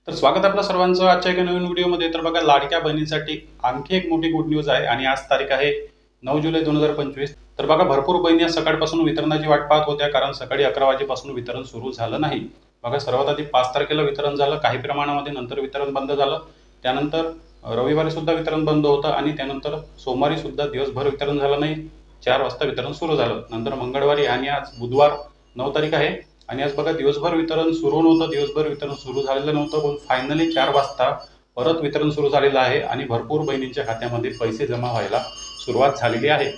तर स्वागत आहे आपल्या सर्वांचं आजच्या एका नवीन व्हिडिओमध्ये। तर बघा, लाडक्या बहिणीसाठी आणखी एक मोठी गुड न्यूज आहे आणि आज तारीख आहे 9 जुलै 2025। तर बघा, भरपूर बहिणी आज सकाळपासून वितरणाची वाट पाहत होत्या, कारण सकाळी 11 वाजेपासून वितरण सुरू झालं नाही। बघा, सर्वात आधी 5 तारखेला वितरण झालं काही प्रमाणामध्ये, नंतर वितरण बंद झालं, त्यानंतर रविवारी सुद्धा वितरण बंद होतं आणि त्यानंतर सोमवारी सुद्धा दिवसभर वितरण झालं नाही, 4 वाजता वितरण सुरू झालं। नंतर मंगळवारी आणि आज बुधवार 9 तारीख आहे आणि आज बघा दिवसभर वितरण सुरू नव्हतं, दिवसभर वितरण सुरू झालेलं नव्हतं, पण फायनली 4 वाजता परत वितरण सुरू झालेलं आहे आणि भरपूर बहिणींच्या खात्यामध्ये पैसे जमा व्हायला सुरुवात झालेली आहे।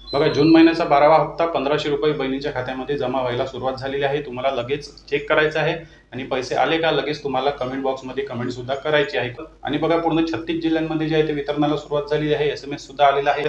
बघा, जून महिन्याचा 12वा हप्ता 1500 रुपये बहिणींच्या खात्यामध्ये जमा व्हायला सुरुवात झालेली आहे। तुम्हाला लगेच चेक करायचं आहे आणि पैसे आले का लगेच तुम्हाला कमेंट बॉक्समध्ये कमेंट सुद्धा करायची आहे। आणि बघा, पूर्ण 36 जिल्ह्यांमध्ये जे आहे ते वितरणाला सुरुवात झालेली आहे। SMS सुद्धा आलेला आहे।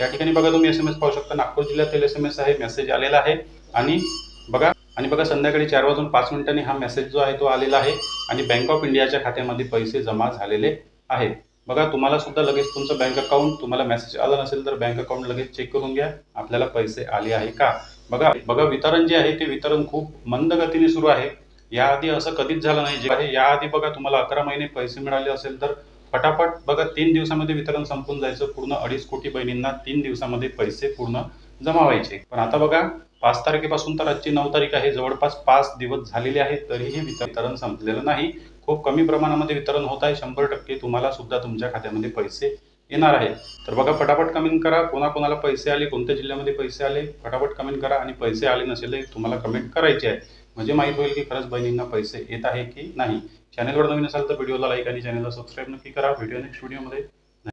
या ठिकाणी बघा, तुम्ही SMS पाहू शकता, नागपूर जिल्ह्यातील SMS आहे, मेसेज आलेला आहे। आणि बघा संध्याकाळी 4 वाजून 5 मिनिटांनी हा मेसेज जो आहे तो आलेला आहे आणि बँक ऑफ इंडियाच्या खात्यामध्ये पैसे जमा झालेले आहेत। बघा, तुम्हाला सुद्धा लगेच तुमचं बँक अकाउंट, तुम्हाला मेसेज आला नसेल तर बँक अकाउंट लगेच चेक करून घ्या, आपल्याला पैसे आले आहे का। बघा वितरण जे आहे ते वितरण खूप मंद गतीने सुरू आहे। याआधी असं कधीच झालं नाही जे आहे। याआधी बघा, तुम्हाला 11 महिने पैसे मिळाले असेल तर फटाफट बघा 3 दिवसामध्ये वितरण संपून जायचं। पूर्ण 2.5 कोटी बहिणींना 3 दिवसामध्ये पैसे पूर्ण जमा व्हायचे। पण आता बघा, 5 तारखेपासून तर आजची 9 तारीख आहे, जवळपास 5 दिवस झालेले आहेत, तरीही वितरण संपलेलं नाही। खूप कमी प्रमाणामध्ये वितरण होत आहे। 100% तुम्हाला सुद्धा तुमच्या खात्यामध्ये पैसे येणार आहेत। तर बघा, फटाफट कमेंट करा, कोणाकोणाला पैसे आले, कोणत्या जिल्ह्यामध्ये पैसे आले, फटाफट कमेंट करा। आणि पैसे आले नसेल तुम्हाला कमेंट करायचे आहे, म्हणजे माहीत होईल की खरंच बहिणींना पैसे येत आहे की नाही। चॅनलवर नवीन असाल तर व्हिडिओला लाईक आणि चॅनलला सबस्क्राईब नक्की करा। भेटूया नेक्स्ट व्हिडिओमध्ये।